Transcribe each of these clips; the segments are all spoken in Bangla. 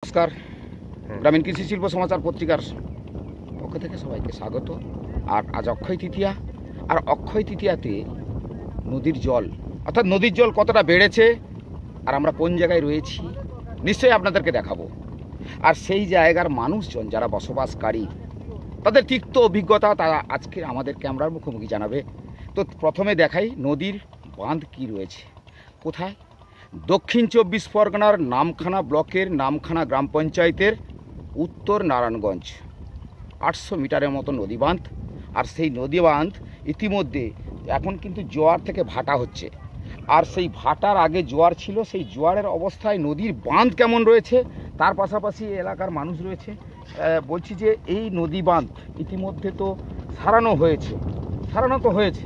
নমস্কার, গ্রামীণ কৃষি শিল্প সমাচার পত্রিকার পক্ষ থেকে সবাইকে স্বাগত। আর আজ অক্ষয় তৃতীয়া, আর অক্ষয় তৃতীয়াতে নদীর জল অর্থাৎ নদীর জল কতটা বেড়েছে আর আমরা কোন জায়গায় রয়েছি নিশ্চয়ই আপনাদেরকে দেখাবো। আর সেই জায়গার মানুষজন যারা বসবাসকারী তাদের তিক্ত অভিজ্ঞতা তারা আজকে আমাদের ক্যামেরার মুখোমুখি জানাবে। তো প্রথমে দেখাই নদীর বাঁধ কি রয়েছে কোথায়। দক্ষিণ 24 পরগনার নামখানা ব্লকের নামখানা গ্রাম পঞ্চায়েতের উত্তর নারায়ণগঞ্জ 800 মিটারের মতো নদী বাঁধ। আর সেই নদী বাঁধ ইতিমধ্যে এখন কিন্তু জোয়ার থেকে ভাটা হচ্ছে, আর সেই ভাটার আগে জোয়ার ছিল। সেই জোয়ারের অবস্থায় নদীর বাঁধ কেমন রয়েছে তার পাশাপাশি এলাকার মানুষ রয়েছে। বলছি যে এই নদী বাঁধ ইতিমধ্যে তো সারানো তো হয়েছে।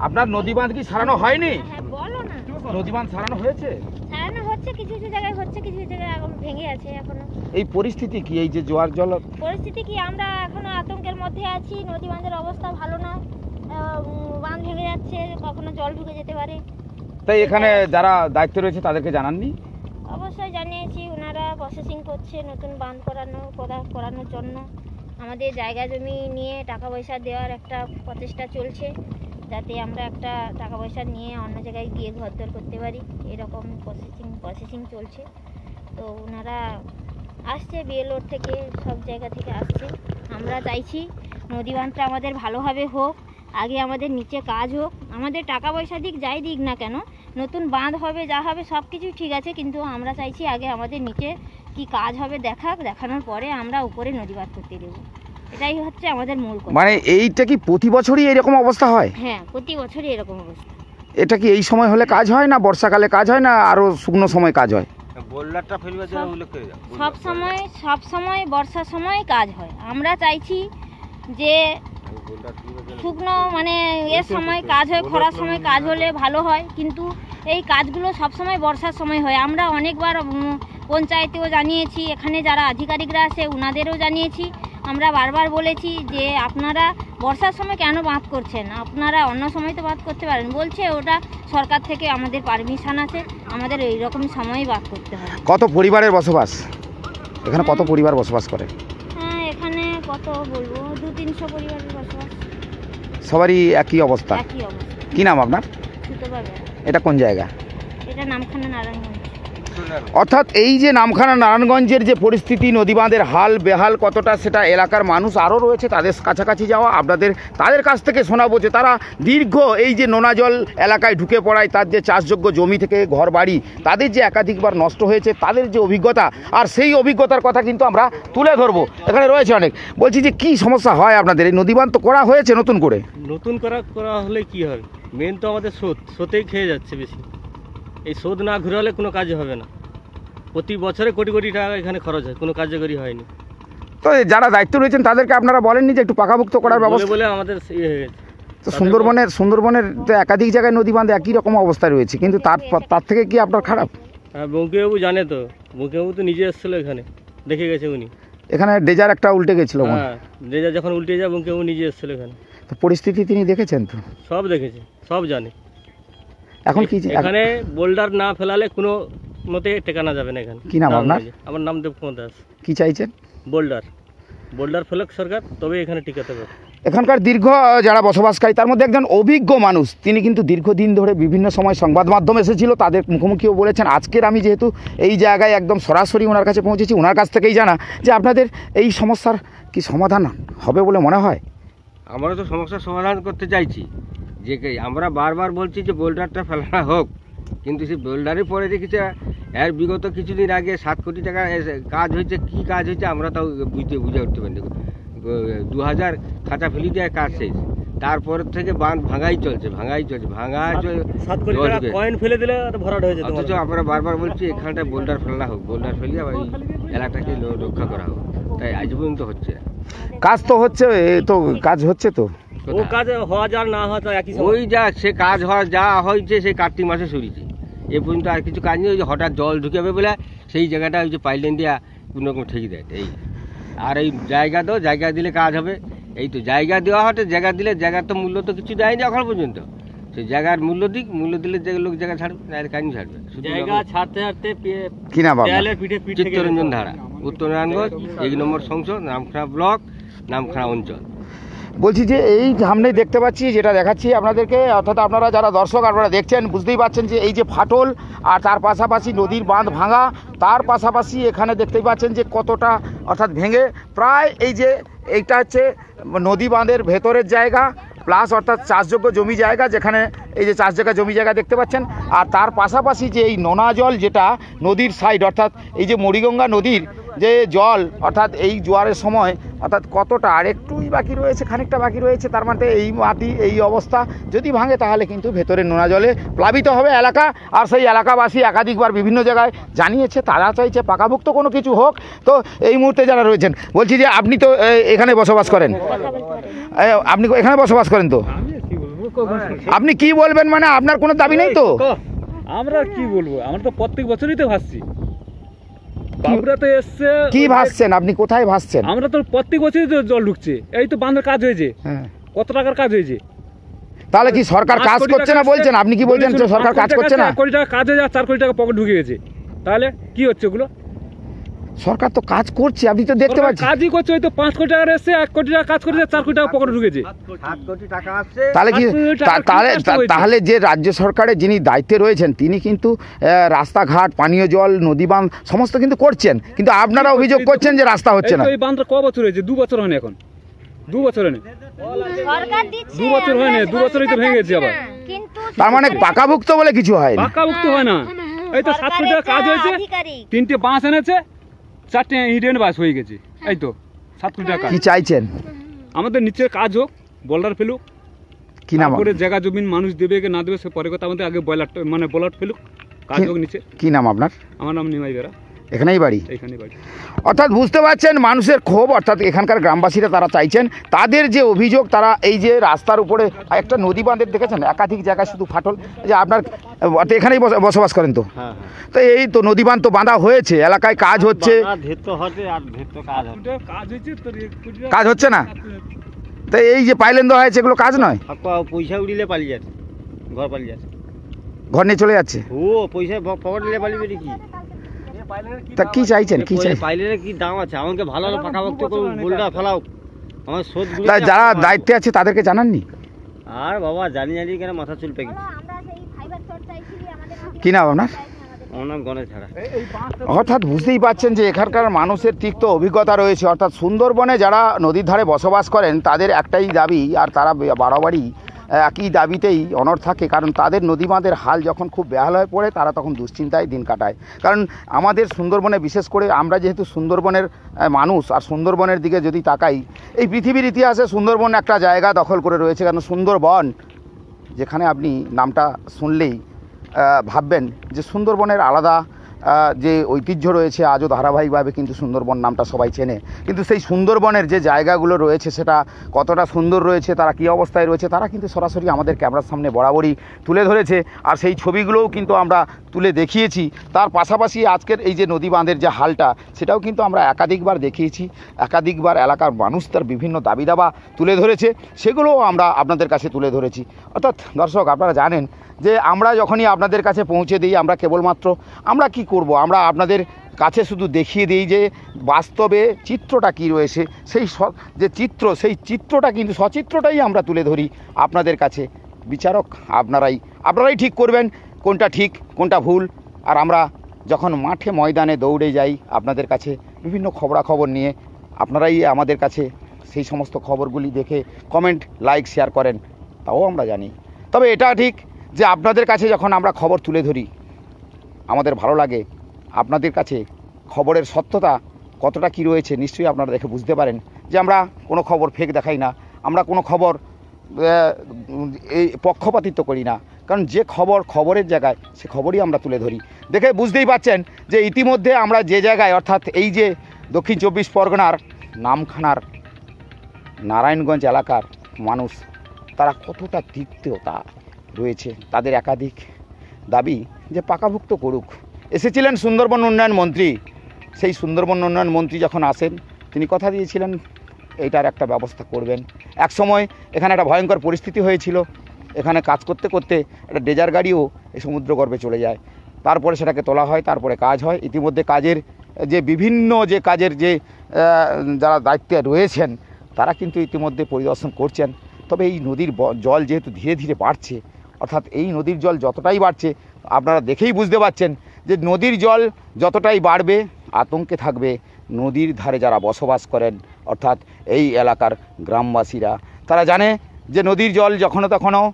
আপনার নদী বাঁধ কি সারানো হয়নি? নদী বাঁধ সারানো হয়েছে, কিছু কিছু জায়গায় হচ্ছে, কিছু কিছু জায়গায় ভেঙে আছে এখনো। এই পরিস্থিতি কি, এই যে জোয়ার জল পরিস্থিতি কি, আমরা এখনো আতঙ্কের মধ্যে আছি। নদী বাঁধের অবস্থা ভালো না, বাঁধ ভেঙে যাচ্ছে, কখনো জল ঢুকে যেতে পারে। তাই এখানে যারা দায়িত্ব রয়েছে তাদেরকে জানাননি? অবশ্যই জানিয়েছি, ওনারা প্রসেসিং করছে নতুন বাঁধ করানোর জন্য। আমাদের জায়গা জমি নিয়ে টাকা পয়সা দেওয়ার একটা প্রচেষ্টা চলছে, যাতে আমরা একটা টাকা পয়সা নিয়ে অন্য জায়গায় গিয়ে ঘরদোর করতে পারি, এরকম প্রসেসিং চলছে। তো ওনারা আসছে, বিএলওর থেকে সব জায়গা থেকে আসছে। আমরা চাইছি নদী বাঁধটা আমাদের ভালোভাবে হোক, আগে আমাদের নিচে কাজ হোক। আমাদের টাকা পয়সা দিক যাই দিক না কেন, নতুন বাঁধ হবে যা হবে সব কিছুই ঠিক আছে, কিন্তু আমরা চাইছি আগে আমাদের নিচে কি কাজ হবে দেখানোর পরে আমরা উপরে নদী বাঁধ করতে দেবো। এটাই হচ্ছে আমাদের মূল কথা। মানে এইটা কি প্রতি বছরই এরকম অবস্থা হয়? হ্যাঁ, প্রতি বছরই এরকম অবস্থা। এটা কি এই সময় হলে কাজ হয় না, বর্ষাকালে কাজ হয় না, আরো শুকনো সময় কাজ হয়? সব সময় বর্ষার সময় কাজ হয়। আমরা চাইছি যে শুকনো মানে এর সময় কাজ হয়, খরার সময় কাজ হলে ভালো হয়, কিন্তু এই কাজগুলো সব সময় বর্ষার সময় হয়। আমরা অনেকবার পঞ্চায়েতেও জানিয়েছি, এখানে যারা আধিকারিকরা আছে ওনাদেরও জানিয়েছি। আমরা বারবার বলেছি যে আপনারা বর্ষার সময় কেন বাঁধ করছেন, আপনারা অন্য সময় তো বাঁধ করতে পারেন। বলছে ওটা সরকার থেকে আমাদের পারমিশন আছে, আমাদের এইরকম সময় বাঁধ করতে হবে। কত পরিবারের বসবাস এখানে? কত পরিবার বসবাস করে? হ্যাঁ, এখানে কত বলবো, 200-300 পরিবারের বসবাস। সবারই একই অবস্থা? একই অবস্থা। কি নাম আপনার? এটা কোন জায়গা? এটা নামখানা নারায়ণগঞ্জ। অর্থাৎ এই যে নামখানা নারায়ণগঞ্জের যে পরিস্থিতি, নদী বাঁধের হাল বেহাল কতটা, সেটা এলাকার মানুষ আরও রয়েছে, তাদের কাছাকাছি যাওয়া তাদের কাছ থেকে শোনাবো যে তারা দীর্ঘ এই যে নোনা জল এলাকায় ঢুকে পড়ায় তার যে চাষযোগ্য জমি থেকে ঘর বাড়ি তাদের যে একাধিকবার নষ্ট হয়েছে, তাদের যে অভিজ্ঞতা, আর সেই অভিজ্ঞতার কথা কিন্তু আমরা তুলে ধরবো। এখানে রয়েছে অনেক। বলছি যে কি সমস্যা হয় আপনাদের? এই নদী বাঁধ তো করা হয়েছে নতুন করা হলে কি হয়, মেন তো আমাদের স্রোতেই খেয়ে যাচ্ছে বেশি। এই স্রোত না ঘুরে হলে কোনো কাজ হবে না। প্রতি বছরে কোটি কোটি টাকা এখানে খরচ হয়, কোনো কার্যকরী হয়নি। তো যারা দায়িত্ব রয়েছেন তাদেরকে আপনারা বলেননি যে একটু পাকাভুক্ত করার ব্যবস্থা? বলে আমাদের হয়ে গেছে। তো সুন্দরবনের তো একাধিক জায়গায় নদী বাঁধ একই রকম অবস্থায় রয়েছে, কিন্তু তার থেকে কি আপনার খারাপ? হ্যাঁ, বঙ্কিবাবু জানে তো, বঙ্কিবাবু তো নিজে এসেছিলো এখানে, দেখে গেছে উনি। এখানে ডেজার একটা উল্টে গেছিল। হ্যাঁ, ডেজার যখন উল্টে যায় বঙ্কিবাবু নিজে এসেছিলো এখানে। তো পরিস্থিতি তিনি দেখেছেন তো? সব দেখেছে, সব জানে। এখন কি এখানে বোল্ডার না ফেলালে কোনো মতে টেকানো যাবে না এখানে। কি নাম আপনার? আমার নাম দেবকুমার দাস। কি চাইছেন? বোল্ডার ফেলক সরকার, তবে এখানে টিকাতে পারে। এখানকার দীর্ঘ যারা বসবাসকারী তার মধ্যে একজন অভিজ্ঞ মানুষ, তিনি কিন্তু দীর্ঘদিন ধরে বিভিন্ন সময় সংবাদ মাধ্যম এসেছিল, তাদের মুখোমুখিও বলেছেন। আজকের আমি যেহেতু এই জায়গায় একদম সরাসরি ওনার কাছে পৌঁছেছি, ওনার কাছ থেকেই জানা যে আপনাদের এই সমস্যার কি সমাধান হবে বলে মনে হয়? আমরা তো সমস্যার সমাধান করতে চাইছি, যে আমরা বারবার বলছি যে বোল্ডারটা ফেলানো হোক, কিন্তু সেই বোল্ডারের পরে দেখেছে এর বিগত কিছুদিন আগে 7 কোটি টাকা কাজ হয়েছে। কি কাজ হয়েছে আমরা তাও বুঝে উঠতে পারি। 2000 খাঁচা ফেলি দেওয়ার কাজ শেষ, তারপর থেকে বাঁধ ভাঙাই চলছে। অথচ আমরা বারবার বলছি এখানটায় বোল্ডার ফেলা হোক, বোল্ডার ফেলিয়ে আবার এই এলাকাটাকে রক্ষা করা হোক, তাই আজ পর্যন্ত হচ্ছে না। কাজ তো হচ্ছে, তো কাজ হচ্ছে তো, ও কাজ হওয়া যা না হওয়া একই। ওই যা সে কাজ হওয়া যা হয়েছে সেই কার্তিক মাসে সরিয়েছে, এ পর্যন্ত আর কিছু কাজ নেই। ওই যে হঠাৎ জল ঢুকে বলে সেই জায়গাটা ওই যে পাইলেন দিয়া কোনোরকম ঠেকে দেয় এই। আর এই জায়গা দিলে কাজ হবে, এই তো জায়গা দেওয়া হচ্ছে, জায়গা দিলে জায়গার তো মূল্য তো কিছু দেয়নি এখন পর্যন্ত। সেই জায়গার মূল্য দিলে যে লোক জায়গা ছাড়বে, না এর কাজ ছাড়বে। শুধু জায়গা ছাড়তে ছাড়তে কি না বাবা দেয়ালের পিঠে পিঠ থেকে চিত্তরঞ্জন ধারা, উত্তর নারায়ণগঞ্জ, 1 নম্বর সংসদ, নামখানা ব্লক, নামখানা অঞ্চল। বলছি যে এই সামনেই দেখতে পাচ্ছি, যেটা দেখাচ্ছি আপনাদেরকে, অর্থাৎ আপনারা যারা দর্শক আপনারা দেখছেন বুঝতেই পাচ্ছেন যে এই যে ফাটল, আর তার পাশাপাশি নদীর বাঁধ ভাঙা, তার পাশাপাশি এখানে দেখতেই পাচ্ছেন যে কতটা অর্থাৎ ভেঙে প্রায় এই যে এইটা হচ্ছে নদী বাঁধের ভেতরের জায়গা প্লাস অর্থাৎ চাষযোগ্য জমি জায়গা, যেখানে এই যে চাষযোগ্য জমি জায়গা দেখতে পাচ্ছেন, আর তার পাশাপাশি যে এই নোনা জল যেটা নদীর সাইড অর্থাৎ এই যে মুড়িগঙ্গা নদীর যে জল অর্থাৎ এই জোয়ারের সময় অর্থাৎ কতটা আর একটুই বাকি রয়েছে, খানিকটা বাকি রয়েছে, তার মানে এই মাটি এই অবস্থা যদি ভাঙে তাহলে কিন্তু ভেতরে নোনা জলে প্লাবিত হবে এলাকা। আর সেই এলাকাবাসী একাধিকবার বিভিন্ন জায়গায় জানিয়েছে, তারা চাইছে পাকাভুক্ত কোনো কিছু হোক। তো এই মুহূর্তে যারা রয়েছেন, বলছি যে আপনি তো এখানে বসবাস করেন, আপনি এখানে বসবাস করেন, তো আপনি কি বলবেন, মানে আপনার কোনো দাবি নেই তো? আমরা কি বলবো, আমরা তো প্রত্যেক বছরই তো ভাসছি, বাবুরা তো এসছে। কি ভাসছেন আপনি, কোথায় ভাসছেন? আমরা তো প্রত্যেক বছরই তো জল ঢুকছে, এই তো বাঁধের কাজ হয়েছে, কত টাকার কাজ হয়েছে। তাহলে কি সরকার কাজ করছে না বলছেন? আপনি কি বলছেন যে সরকার কাজ করছে না? 1 কোটি টাকা কাজ হয়ে যায়, 4 কোটি টাকা পকেট ঢুকে গেছে, তাহলে কি হচ্ছে ওগুলো? সরকার তো কাজ করছে, আপনি তো দেখতে পাচ্ছেন কাজই করছে, ওই তো 5 কোটি টাকা এসছে, 1 কোটি টাকা কাজ করেছে, 4 কোটি টাকা পকেটে ঢুকেছে। 7 কোটি টাকা আসছে। তাহলে কি 7 কোটি টাকা তাহলে যে রাজ্য সরকারের যিনি দায়িত্বে রয়েছেন তিনি কিন্তু রাস্তাঘাট, পানীয় জল, নদী বাঁধ সমস্ত কিন্তু করছেন, কিন্তু আপনারা অভিযোগ করছেন যে রাস্তা হচ্ছে না। এই বাঁধটা ক বছর হয়েছে? 2 বছর হয়নি, এখন 2 বছর হয়নি, সরকার দিচ্ছে 2 বছর হয়নি, 2 বছরই তো ভেঙে গেছে আবার। কিন্তু তার মানে পাকাভুক্ত বলে কিছু হয় না। পাকাভুক্ত হয় না, এই তো 7 কোটি টাকা কাজ হয়েছে, 3টে বাঁশ এনেছে, 4টে ইডেন বাস হয়ে গেছে, এই তো 7 কোটি টাকা। কি চাইছেন? আমাদের নিচের কাজ হোক, বোল্ডার ফেলুক, কি নাম? তারপরে জায়গা জমিন মানুষ দেবে কি না দেবে সে পরে কথা, আমাদের আগে বোলার ফেলুক, কাজ হোক নিচে। কি নাম আপনার? আমার নাম নিমাই বেরা, এখানেই বাড়ি? এইখানে বাড়ি। অর্থাৎ বুঝতে পারছেন মানুষের ক্ষোভ, অর্থাৎ এখানকার গ্রামবাসীরা তারা চাইছেন, তাদের যে অভিযোগ, তারা এই যে রাস্তার উপরে একটা নদী বাঁধের দেখেছেন একাধিক জায়গায় শুধু ফাটল, যে আপনার এখানেই বসবাস করেন, তো তো এই তো নদী বাঁধ তো বাঁধা হয়েছে, এলাকায় কাজ হচ্ছে, কাজ হচ্ছে না, তো এই যে পাইলেন দেওয়া হয়েছে এগুলো কাজ নয়, পয়সা উড়িলে পালিয়ে যাচ্ছে, ঘর পালিয়ে যাচ্ছে, ঘর নিয়ে চলে যাচ্ছে। ও পয়সা পকেট নিলে পালিয়ে বেরিয়ে কি? তা কি চাইছেন? কি চাই? পাইলের কি দাম আছে? আমাকে ভালো পাকাভুক্ত করুন, বোলটা ফেলাও, আমার শোধ। যারা দায়িত্বে আছে তাদেরকে জানাননি? আর বাবা জানি কেন মাথা চুল পেকে। আমরা সেই ফাইবার শট চাইছি আমাদের কি নাম আপনার? আমার নাম গণেশ ছাড়া। অর্থাৎ বুঝতেই পাচ্ছেন যে এখানকার মানুষের তিক্ত অভিজ্ঞতা রয়েছে, অর্থাৎ সুন্দরবনে যারা নদীর ধারে বসবাস করেন তাদের একটাই দাবি, আর তারা বাড়াবাড়ি একই দাবিতেই অনড় থাকে, কারণ তাদের নদী বাঁধের হাল যখন খুব বেহাল হয়ে পড়ে তারা তখন দুশ্চিন্তায় দিন কাটায়। কারণ আমাদের সুন্দরবনে বিশেষ করে আমরা যেহেতু সুন্দরবনের মানুষ, আর সুন্দরবনের দিকে যদি তাকাই, এই পৃথিবীর ইতিহাসে সুন্দরবন একটা জায়গা দখল করে রয়েছে, কারণ সুন্দরবন যেখানে আপনি নামটা শুনলেই ভাববেন যে সুন্দরবনের আলাদা যে ঐতিহ্য রয়েছে, আজও ধারাবাহিকভাবে কিন্তু সুন্দরবন নামটা সবাই চেনে, কিন্তু সেই সুন্দরবনের যে জায়গাগুলো রয়েছে সেটা কতটা সুন্দর রয়েছে, তারা কী অবস্থায় রয়েছে, তারা কিন্তু সরাসরি আমাদের ক্যামেরার সামনে বরাবরই তুলে ধরেছে, আর সেই ছবিগুলোও কিন্তু আমরা তুলে দেখিয়েছি। তার পাশাপাশি আজকের এই যে নদী বাঁধের যে হালটা সেটাও কিন্তু আমরা একাধিকবার দেখিয়েছি, একাধিকবার এলাকার মানুষ তার বিভিন্ন দাবি দাবা তুলে ধরেছে, সেগুলোও আমরা আপনাদের কাছে তুলে ধরেছি। অর্থাৎ দর্শক আপনারা জানেন যে আমরা যখনই আপনাদের কাছে পৌঁছে দিই, আমরা কেবলমাত্র আমরা কি করব, আমরা আপনাদের কাছে শুধু দেখিয়ে দিই যে বাস্তবে চিত্রটা কি রয়েছে, সেই যে চিত্র, সেই চিত্রটা কিন্তু সচিত্রটাই আমরা তুলে ধরি আপনাদের কাছে। বিচারক আপনারাই ঠিক করবেন কোনটা ঠিক কোনটা ভুল। আর আমরা যখন মাঠে ময়দানে দৌড়ে যাই আপনাদের কাছে বিভিন্ন খবরাখবর নিয়ে, আপনারাই আমাদের কাছে সেই সমস্ত খবরগুলি দেখে কমেন্ট, লাইক, শেয়ার করেন, তাও আমরা জানি। তবে এটা ঠিক যে আপনাদের কাছে যখন আমরা খবর তুলে ধরি আমাদের ভালো লাগে, আপনাদের কাছে খবরের সত্যতা কতটা কি রয়েছে নিশ্চয়ই আপনারা দেখে বুঝতে পারেন যে আমরা কোনো খবর ফেক দেখাই না, আমরা কোনো খবর এই পক্ষপাতিত্ব করি না, কারণ যে খবরের জায়গায় সে খবরই আমরা তুলে ধরি। দেখে বুঝতেই পাচ্ছেন যে ইতিমধ্যে আমরা যে জায়গায়, অর্থাৎ এই যে দক্ষিণ 24 পরগনার নামখানার নারায়ণগঞ্জ এলাকার মানুষ, তারা কতটা তিক্ততা রয়েছে, তাদের একাধিক দাবি যে পাকাভুক্ত করুক। এসেছিলেন সুন্দরবন উন্নয়ন মন্ত্রী, সেই সুন্দরবন উন্নয়ন মন্ত্রী যখন আসেন তিনি কথা দিয়েছিলেন এইটার একটা ব্যবস্থা করবেন। এক সময় এখানে একটা ভয়ঙ্কর পরিস্থিতি হয়েছিল, এখানে কাজ করতে করতে একটা ড্রেজার গাড়িও এই সমুদ্রগর্ভে চলে যায়, তারপরে সেটাকে তোলা হয়, তারপরে কাজ হয়। ইতিমধ্যে কাজের যে বিভিন্ন যে কাজের যে যারা দায়িত্বে রয়েছেন তারা কিন্তু ইতিমধ্যে পরিদর্শন করছেন। তবে এই নদীর জল যেহেতু ধীরে ধীরে বাড়ছে, অর্থাৎ এই নদীর জল যতটাই বাড়ছে আপনারা দেখেই বুঝতে পারছেন যে নদীর জল যতটাই বাড়বে আতঙ্কে থাকবে নদীর ধারে যারা বসবাস করেন, অর্থাৎ এই এলাকার গ্রামবাসীরা। তারা জানে যে নদীর জল যখনও তখনও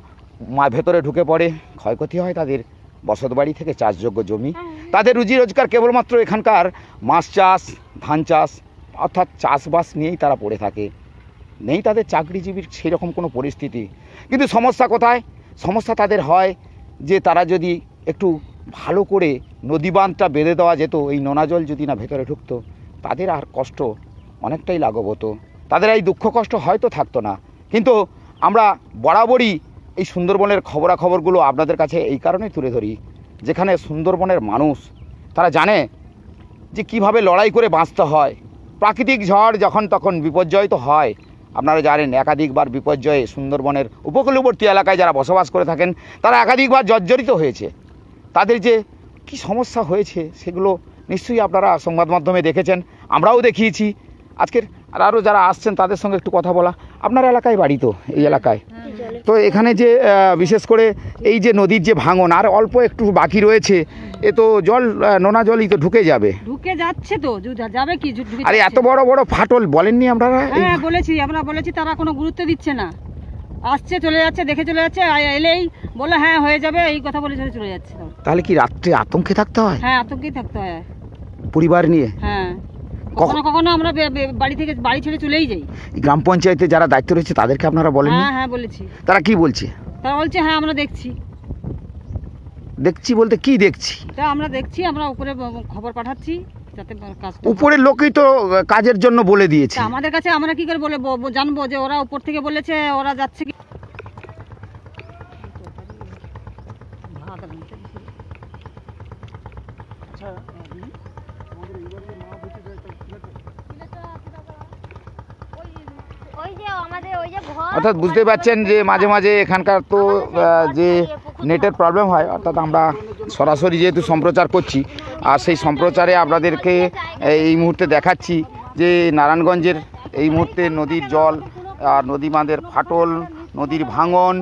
ভেতরে ঢুকে পড়ে, ক্ষয়ক্ষতি হয় তাদের বসতবাড়ি থেকে চাষযোগ্য জমি, তাদের রুজি রোজগার কেবলমাত্র এখানকার মাছ চাষ, ধান চাষ, অর্থাৎ চাষবাস নিয়েই তারা পড়ে থাকে, নেই তাদের চাকরিজীবীর সেই রকম কোনো পরিস্থিতি। কিন্তু সমস্যা কোথায়? সমস্যা তাদের হয় যে তারা যদি একটু ভালো করে নদী বাঁধটা বেঁধে দেওয়া যেত, এই নোনা জল যদি না ভেতরে ঢুকতো, তাদের আর কষ্ট অনেকটাই লাঘব হতো, তাদের এই দুঃখ কষ্ট হয়তো থাকতো না। কিন্তু আমরা বরাবরই এই সুন্দরবনের খবরাখবরগুলো আপনাদের কাছে এই কারণেই তুলে ধরি, যেখানে সুন্দরবনের মানুষ তারা জানে যে কিভাবে লড়াই করে বাঁচতে হয়। প্রাকৃতিক ঝড় যখন তখন বিপর্যয় তো হয়, আপনারা জানেন একাধিকবার বিপর্যয়ে সুন্দরবনের উপকূলবর্তী এলাকায় যারা বসবাস করে থাকেন তারা একাধিকবার জর্জরিত হয়েছে। তাদের যে কি সমস্যা হয়েছে সেগুলো নিশ্চয়ই আপনারা সংবাদ মাধ্যমে দেখেছেন, আমরাও দেখিয়েছি। আজকের আরও যারা আসছেন তাদের সঙ্গে একটু কথা বলা। আপনার এলাকায় বাড়ি তো এই এলাকায়, তো এখানে যে বিশেষ করে এই যে নদীর যে ভাঙন আর অল্প একটু বাকি রয়েছে, এ তো জল নোনা জলই তো ঢুকে যাবে, ঢুকে যাচ্ছে তো, যাবে কি? আরে এত বড় বড় ফাটল বলেননি আপনারা? হ্যাঁ বলেছি, আমরা বলেছি, তারা কোনো গুরুত্ব দিচ্ছে না, আসছে চলে যাচ্ছে, দেখে চলে যাচ্ছে, এলেই বলে হ্যাঁ হয়ে যাবে, এই কথা বলে চলে যাচ্ছে। তাহলে কি রাত্রে আতঙ্কে থাকতে হয়? হ্যাঁ আতঙ্কেই থাকতে হয় পরিবার নিয়ে। হ্যাঁ কখনো কখনো আমরা বাড়ি ছেড়ে চলেই যাই। গ্রাম পঞ্চায়েতে যারা দায়িত্ব রয়েছে তাদেরকে আপনারা বলেন? হ্যাঁ হ্যাঁ বলেছি। তারা কি বলছে? তারা বলছে হ্যাঁ আমরা দেখছি। দেখছি বলতে কি দেখছি? তা আমরা দেখছি, আমরা উপরে খবর পাঠাচ্ছি যাতে কাজ। উপরের লোকই তো কাজের জন্য বলে দিয়েছে, আমাদের কাছে আমরা কি করে বলে জানবো যে ওরা উপর থেকে বলেছে, ওরা যাচ্ছে কি? অর্থাৎ বুঝতে পারছেন যে মাঝে মাঝে এখানকার তো যে নেটের প্রবলেম হয়, অর্থাৎ আমরা সরাসরি যেহেতু সম্প্রচার করছি আর সেই সম্প্রচারে আপনাদেরকে এই মুহূর্তে দেখাচ্ছি যে নারায়ণগঞ্জের এই মুহূর্তে নদীর জল আর নদী বাঁধের ফাটল, নদীর ভাঙন,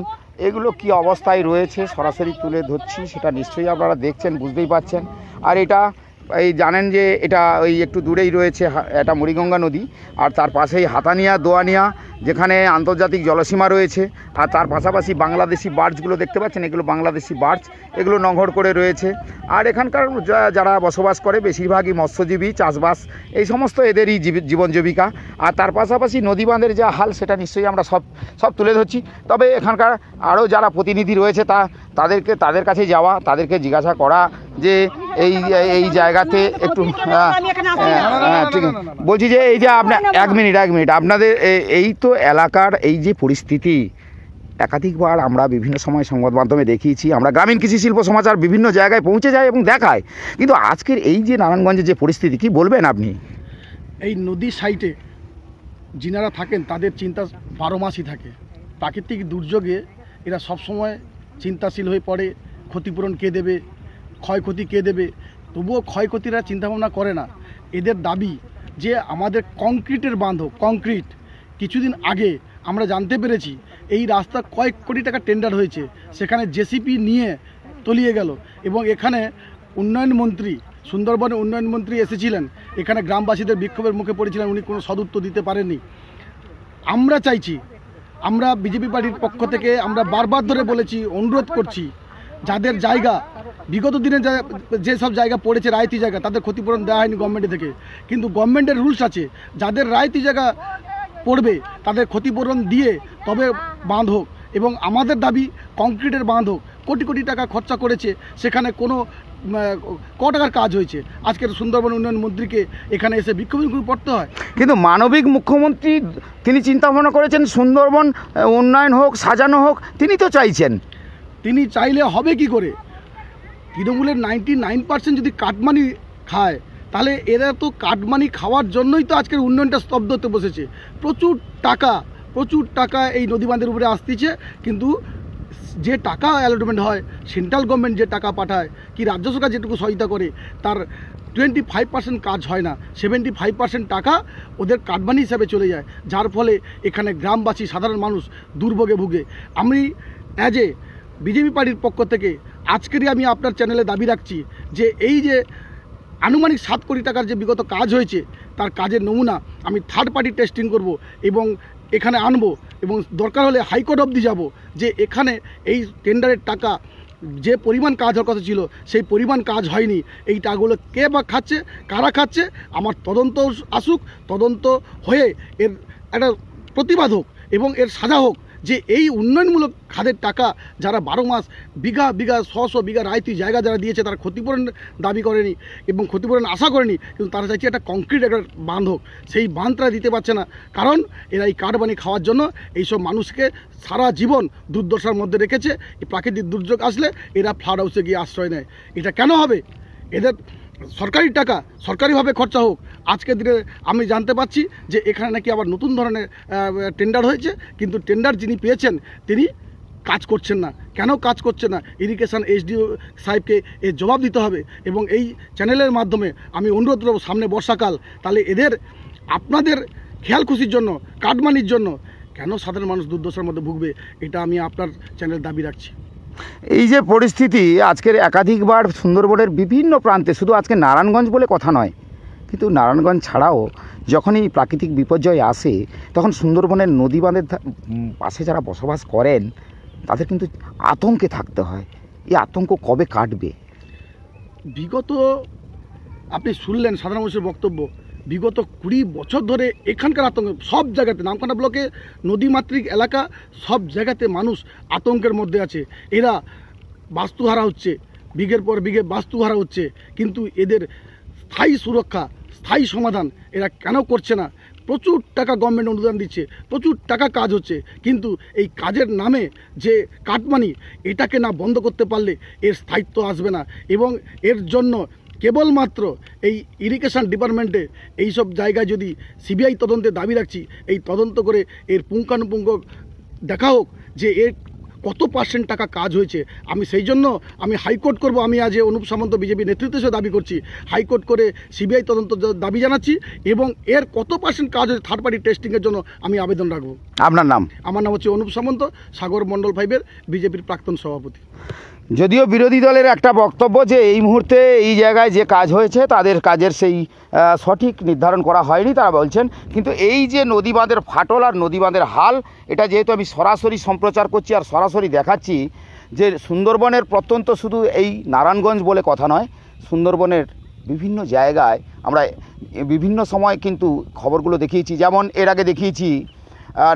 এগুলো কি অবস্থায় রয়েছে সরাসরি তুলে ধরছি, সেটা নিশ্চয়ই আপনারা দেখছেন, বুঝতেই পারছেন। আর এটা এই জানেন যে এটা ওই একটু দূরেই রয়েছে এটা মুড়িগঙ্গা নদী, আর তার পাশেই হাতানিয়া, দোয়ানিয়া, যেখানে আন্তর্জাতিক জলসীমা রয়েছে। আর তার পাশাপাশি বাংলাদেশি বার্ডসগুলো দেখতে পাচ্ছেন, এগুলো বাংলাদেশি বার্ডস, এগুলো নঘর করে রয়েছে। আর এখানকার যারা বসবাস করে বেশিরভাগই মৎস্যজীবী, চাষবাস, এই সমস্ত এদেরই জীবন জীবিকা। আর তার পাশাপাশি নদী বাঁধের যা হাল সেটা নিশ্চয়ই আমরা সব তুলে ধরছি। তবে এখানকার আরও যারা প্রতিনিধি রয়েছে তাদের কাছে যাওয়া, তাদেরকে জিজ্ঞাসা করা যে এই জায়গাতে একটু ঠিক আছে বলছি যে এই যে আপনার এক মিনিট আপনাদের এই তো এলাকার এই যে পরিস্থিতি, একাধিকবার আমরা বিভিন্ন সময় সংবাদ মাধ্যমে দেখিয়েছি, আমরা গ্রামীণ কৃষি শিল্প সমাচার বিভিন্ন জায়গায় পৌঁছে যায় এবং দেখায়, কিন্তু আজকের এই যে নারায়ণগঞ্জের যে পরিস্থিতি কি বলবেন আপনি? এই নদীর সাইডে যিনারা থাকেন তাদের চিন্তা 12 মাসই থাকে। প্রাকৃতিক দুর্যোগে এরা সবসময় চিন্তাশীল হয়ে পড়ে, ক্ষতিপূরণ কে দেবে, ক্ষয়ক্ষতি কে দেবে, তবুও ক্ষয়ক্ষতিরা চিন্তাভাবনা করে না। এদের দাবি যে আমাদের কংক্রিটের বাঁধ হোক, কংক্রিট। কিছুদিন আগে আমরা জানতে পেরেছি এই রাস্তা কয়েক কোটি টাকা টেন্ডার হয়েছে, সেখানে জেসিপি নিয়ে তলিয়ে গেল এবং এখানে উন্নয়ন মন্ত্রী, সুন্দরবনের উন্নয়ন মন্ত্রী এসেছিলেন, এখানে গ্রামবাসীদের বিক্ষোভের মুখে পড়েছিলেন, উনি কোনো সদুত্তর দিতে পারেননি। আমরা চাইছি, আমরা বিজেপি পার্টির পক্ষ থেকে আমরা বারবার ধরে বলেছি, অনুরোধ করছি, যাদের জায়গা বিগত দিনে যেসব জায়গা পড়েছে রায়তি জায়গা, তাদের ক্ষতিপূরণ দেওয়া হয়নি গভর্নমেন্ট থেকে, কিন্তু গভর্নমেন্টের রুলস আছে যাদের রায়তি জায়গা পড়বে তাদের ক্ষতিপূরণ দিয়ে তবে বাঁধ হোক। এবং আমাদের দাবি কংক্রিটের বাঁধ হোক। কোটি কোটি টাকা খরচা করেছে, সেখানে কোনো টাকার কাজ হয়েছে? আজকের সুন্দরবন উন্নয়ন মন্ত্রীকে এখানে এসে বিক্ষোভ পড়তে হয়। কিন্তু মানবিক মুখ্যমন্ত্রী তিনি চিন্তা ভাবনা করেছেন সুন্দরবন উন্নয়ন হোক, সাজানো হোক, তিনি তো চাইছেন। তিনি চাইলে হবে কি করে? তৃণমূলের 99% যদি কাটমানি খায়, তাহলে এরা তো কাটমানি খাওয়ার জন্যই তো আজকের উন্নয়নটা স্তব্ধ হতে বসেছে। প্রচুর টাকা এই নদী বাঁধের উপরে আসতেছে, কিন্তু যে টাকা অ্যালটমেন্ট হয়, সেন্ট্রাল গভর্নমেন্ট যে টাকা পাঠায়, কি রাজ্য সরকার যেটুকু সহায়তা করে, তার 25% কাজ হয় না, 75% টাকা ওদের কাটমানি হিসাবে চলে যায়, যার ফলে এখানে গ্রামবাসী সাধারণ মানুষ দুর্ভোগে ভুগে। আমি অ্যাজ এ বিজেপি পার্টির পক্ষ থেকে আজকেরই আমি আপনার চ্যানেলে দাবি রাখছি যে এই যে আনুমানিক 7 কোটি টাকার যে বিগত কাজ হয়েছে, তার কাজের নমুনা আমি থার্ড পার্টি টেস্টিং করব এবং এখানে আনবো, এবং দরকার হলে হাইকোর্ট অবধি যাব যে এখানে এই টেন্ডারের টাকা যে পরিমাণ কাজ হওয়ার কথা ছিল সেই পরিমাণ কাজ হয়নি। এই টাকাগুলো কে বা খাচ্ছে, কারা খাচ্ছে, আমার তদন্ত আসুক, তদন্ত হয়ে এর একটা প্রতিবাদ হোক এবং এর সাজা হোক যে এই উন্নয়নমূলক খাদের টাকা যারা 12 মাস বিঘা বিঘা 100 বিঘা রায়তি জায়গা যারা দিয়েছে তারা ক্ষতিপূরণ দাবি করেনি এবং ক্ষতিপূরণ আশা করেনি, কিন্তু তারা চাইছে একটা কংক্রিট একটা বাঁধ হোক। সেই বাঁধটা দিতে পারছে না, কারণ এরা এই কাঠবানি খাওয়ার জন্য এইসব মানুষকে সারা জীবন দুর্দশার মধ্যে রেখেছে। এই প্রাকৃতিক দুর্যোগ আসলে এরা ফ্লাড হাউসে গিয়ে আশ্রয় নেয়। এটা কেন হবে? এদের সরকারি টাকা সরকারিভাবে খরচা হোক। আজকের দিনে আমি জানতে পাচ্ছি যে এখানে নাকি আবার নতুন ধরনের টেন্ডার হয়েছে, কিন্তু টেন্ডার যিনি পেয়েছেন তিনি কাজ করছেন না। কেন কাজ করছে না? ইরিগেশন এসডিও সাহেবকে এর জবাব দিতে হবে। এবং এই চ্যানেলের মাধ্যমে আমি অনুরোধ করব, সামনে বর্ষাকাল, তাহলে এদের আপনাদের খেয়াল খুশির জন্য, কাটমানির জন্য কেন সাধারণ মানুষ দুর্দশার মধ্যে ভুগবে, এটা আমি আপনার চ্যানেল দাবি রাখছি। এই যে পরিস্থিতি আজকের একাধিকবার সুন্দরবনের বিভিন্ন প্রান্তে, শুধু আজকে নারায়ণগঞ্জ বলে কথা নয়, কিন্তু নারায়ণগঞ্জ ছাড়াও যখনই প্রাকৃতিক বিপর্যয় আসে তখন সুন্দরবনের নদী বাঁধের পাশে যারা বসবাস করেন তাদের কিন্তু আতঙ্কে থাকতে হয়। এই আতঙ্ক কবে কাটবে? বিগত আপনি শুনলেন সাধারণ মানুষের বক্তব্য, বিগত 20 বছর ধরে এখানকার আতঙ্ক সব জায়গাতে, নামখানা ব্লকে নদীমাতৃক এলাকা সব জায়গাতে মানুষ আতঙ্কের মধ্যে আছে। এরা বাস্তুহারা হচ্ছে, বিঘের পর বিঘে বাস্তুহারা হচ্ছে, কিন্তু এদের স্থায়ী সুরক্ষা, স্থায়ী সমাধান এরা কেন করছে না? প্রচুর টাকা গভর্নমেন্ট অনুদান দিচ্ছে, প্রচুর টাকা কাজ হচ্ছে, কিন্তু এই কাজের নামে যে কাটমানি, এটাকে না বন্ধ করতে পারলে এর স্থায়িত্ব আসবে না। এবং এর জন্য কেবলমাত্র এই ইরিগেশন ডিপার্টমেন্টে এইসব জায়গায় যদি সিবিআই তদন্তের দাবি রাখছি, এই তদন্ত করে এর পুঙ্খানুপুঙ্খ দেখা হোক যে এর কত % টাকা কাজ হয়েছে। আমি সেই জন্য আমি হাইকোর্ট করব। আমি আজ অনুপ সামন্ত বিজেপি নেতৃত্বে সে দাবি করছি, হাইকোর্ট করে সিবিআই তদন্ত দাবি জানাচ্ছি এবং এর কত % কাজ হয়েছে থার্ড পার্টি টেস্টিংয়ের জন্য আমি আবেদন রাখবো। আপনার নাম? আমার নাম হচ্ছে অনুপ সামন্ত, সাগর মণ্ডল 5-এর বিজেপির প্রাক্তন সভাপতি। যদিও বিরোধী দলের একটা বক্তব্য যে এই মুহূর্তে এই জায়গায় যে কাজ হয়েছে তাদের কাজের সেই সঠিক নির্ধারণ করা হয়নি তারা বলছেন, কিন্তু এই যে নদী বাঁধের ফাটল আর নদী বাঁধের হাল, এটা যেহেতু আমি সরাসরি সম্প্রচার করছি আর সরাসরি দেখাচ্ছি যে সুন্দরবনের প্রত্যন্ত শুধু এই নারায়ণগঞ্জ বলে কথা নয়, সুন্দরবনের বিভিন্ন জায়গায় আমরা বিভিন্ন সময় কিন্তু খবরগুলো দেখিয়েছি। যেমন এর আগে দেখিয়েছি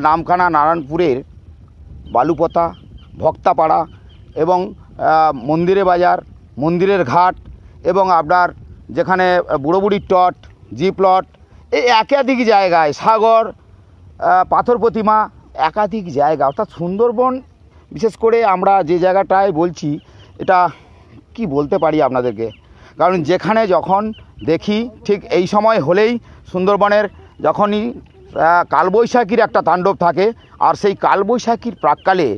নামখানা নারায়ণপুরের বালুপতা, ভক্তাপাড়া এবং মন্দিরে বাজার, মন্দিরের ঘাট এবং আপনার যেখানে বুড়ো বুড়ির টট, জি প্লট, এই একাধিক জায়গায় সাগর, পাথর প্রতিমা, একাধিক জায়গা, অর্থাৎ সুন্দরবন বিশেষ করে আমরা যে জায়গাটায় বলছি এটা কি বলতে পারি আপনাদেরকে, কারণ যেখানে যখন দেখি ঠিক এই সময় হলেই সুন্দরবনের যখনই কালবৈশাখীর একটা তাণ্ডব থাকে, আর সেই কালবৈশাখীর প্রাককালে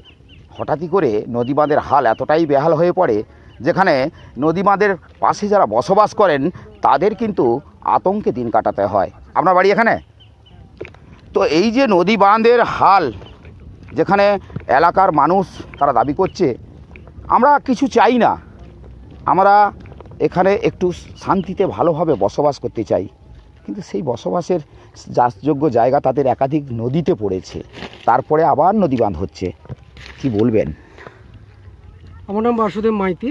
হঠাৎই করে নদী বাঁধের হাল এতটাই বেহাল হয়ে পড়ে যেখানে নদী বাঁধের পাশে যারা বসবাস করেন তাদের কিন্তু আতঙ্কে দিন কাটাতে হয়। আপনার বাড়ি এখানে? তো এই যে নদী বাঁধের হাল, যেখানে এলাকার মানুষ তারা দাবি করছে আমরা কিছু চাই না, আমরা এখানে একটু শান্তিতে ভালোভাবে বসবাস করতে চাই, কিন্তু সেই বসবাসের যাচযোগ্য জায়গা তাদের একাধিক নদীতে পড়েছে, তারপরে আবার নদী বাঁধ হচ্ছে। কি বলবেন? আমার নাম বাসুদেব মাইতি,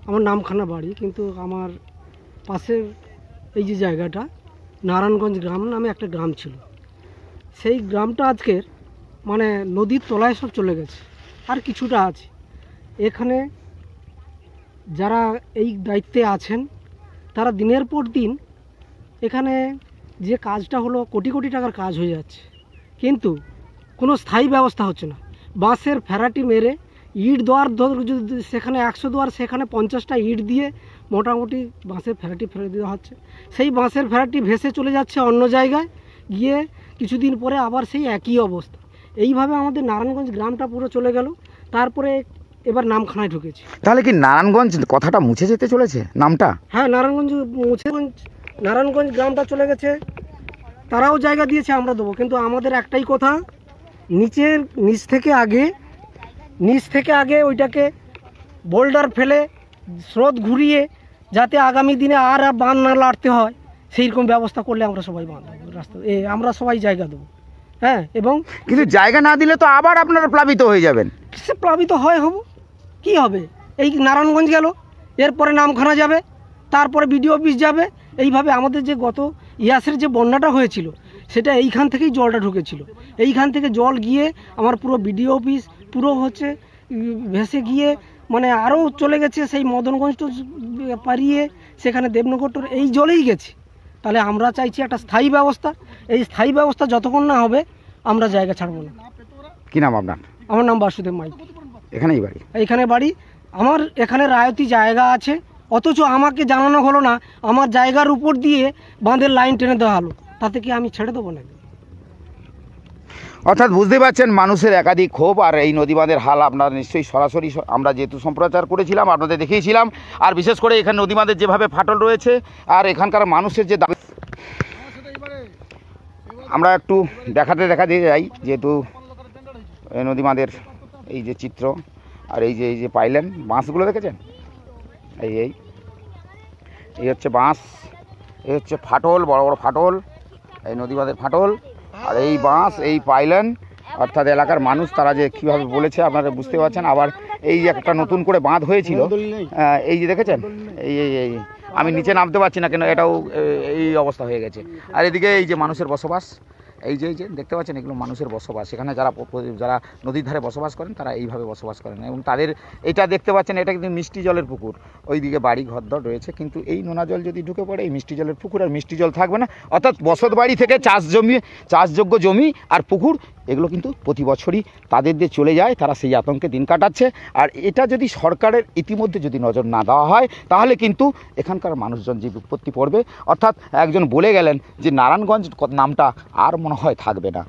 আমার নামখানা বাড়ি, কিন্তু আমার পাশের এই যে জায়গাটা নারায়ণগঞ্জ গ্রাম নামে একটা গ্রাম ছিল, সেই গ্রামটা আজকের মানে নদীর তলায় সব চলে গেছে, আর কিছুটা আছে। এখানে যারা এই দায়িত্বে আছেন তারা দিনের পর দিন এখানে যে কাজটা হলো কোটি কোটি টাকার কাজ হয়ে যাচ্ছে, কিন্তু কোনো স্থায়ী ব্যবস্থা হচ্ছে না। বাঁশের ফেরাটি মেরে ইট দেওয়ার যদি সেখানে 100 দেওয়ার সেখানে 50টা ইট দিয়ে মোটামুটি বাঁশের ফেরাটি ফেলে দেওয়া হচ্ছে। সেই বাঁশের ফেরাটি ভেসে চলে যাচ্ছে অন্য জায়গায়, গিয়ে কিছুদিন পরে আবার সেই একই অবস্থা। এইভাবে আমাদের নারায়ণগঞ্জ গ্রামটা পুরো চলে গেল। তারপরে এবার নামখানায় ঢুকেছি। তাহলে কি নারায়ণগঞ্জ কথাটা মুছে যেতে চলেছে নামটা? হ্যাঁ, নারায়ণগঞ্জ গ্রামটা চলে গেছে, তারাও জায়গা দিয়েছে, আমরা দেবো। কিন্তু আমাদের একটাই কথা, নিচ থেকে আগে ওইটাকে বোল্ডার ফেলে স্রোত ঘুরিয়ে যাতে আগামী দিনে আর বাঁধ না লাড়তে হয়, সেই রকম ব্যবস্থা করলে আমরা সবাই বাঁধ দেবো, রাস্তা আমরা সবাই জায়গা দেবো। হ্যাঁ, এবং কিন্তু জায়গা না দিলে তো আবার আপনারা প্লাবিত হয়ে যাবেন। কিসে প্লাবিত কি হবে? এই নারায়ণগঞ্জ গেল, এরপরে নামখানা যাবে, তারপরে বিডিও অফিস যাবে। এইভাবে আমাদের যে গত ইয়াসের যে বন্যাটা হয়েছিল, সেটা এইখান থেকেই জলটা ঢুকেছিল। এইখান থেকে জল গিয়ে আমার পুরো বিডিও অফিস পুরো ভেসে গিয়ে মানে আরও চলে গেছে সেই মদনগঞ্জ পারিয়ে সেখানে দেবনগর এই জলেই গেছে। তাহলে আমরা চাইছি একটা স্থায়ী ব্যবস্থা। এই স্থায়ী ব্যবস্থা যতক্ষণ না হবে আমরা জায়গা ছাড়বো না। কি নাম আপনার? আমার নাম বাসুদেব মাইতি। এখানেই বাড়ি? এইখানে বাড়ি আমার। এখানে রায়তি জায়গা আছে, অথচ আমাকে জানানো হলো না। আমার জায়গার উপর দিয়ে বাঁধের লাইন টেনে দেওয়া হলো, তাতে কি আমি ছেড়ে দেবো নাকি? অর্থাৎ বুঝতে পারছেন মানুষের একাধিক ক্ষোভ। আর এই নদী বাঁধের হাল আপনারা নিশ্চয়ই সরাসরি আমরা যেহেতু সম্প্রচার করেছিলাম আপনাদের দেখিয়েছিলাম। আর বিশেষ করে এখানে নদী বাঁধের যেভাবে ফাটল রয়েছে আর এখানকার মানুষের যে দাবি, আমরা একটু দেখাতে যাই। যেহেতু নদী বাঁধের এই যে চিত্র আর এই যে পাইলেন বাঁশগুলো দেখেছেন, এই হচ্ছে বাঁশ, এই হচ্ছে ফাটল, বড় বড় ফাটল, এই নদী বাঁধের ফাটল। আর এই বাঁশ, এই পাইলেন, অর্থাৎ এলাকার মানুষ তারা যে কীভাবে বলেছে আপনারা বুঝতে পারছেন। আবার এই যে একটা নতুন করে বাঁধ হয়েছিল, এই যে দেখেছেন, এই আমি নিচে নামতে পারছি না কেন, এটাও এই অবস্থা হয়ে গেছে। আর এদিকে এই যে মানুষের বসবাস, এই যে দেখতে পাচ্ছেন, এগুলো মানুষের বসবাস। সেখানে যারা নদীর ধারে বসবাস করেন তারা এইভাবে বসবাস করেন। এবং তাদের এটা দেখতে পাচ্ছেন, এটা কিন্তু মিষ্টি জলের পুকুর, ওইদিকে বাড়ি ঘরদর রয়েছে। কিন্তু এই নোনা জল যদি ঢুকে পড়ে, এই মিষ্টি জলের পুকুর আর মিষ্টি জল থাকবে না। অর্থাৎ বসত বাড়ি থেকে চাষযোগ্য জমি আর পুকুর এগুলো কিন্তু প্রতি বছরই তাদের দিয়ে চলে যায়, তারা সেই আতঙ্কে দিন কাটাচ্ছে। আর এটা যদি সরকারের ইতিমধ্যে যদি নজর না দেওয়া হয়, তাহলে কিন্তু এখানকার মানুষজন যে বিপত্তি পড়বে। অর্থাৎ একজন বলে গেলেন যে নারায়ণগঞ্জ নামটা আর মনে হয় থাকবে না।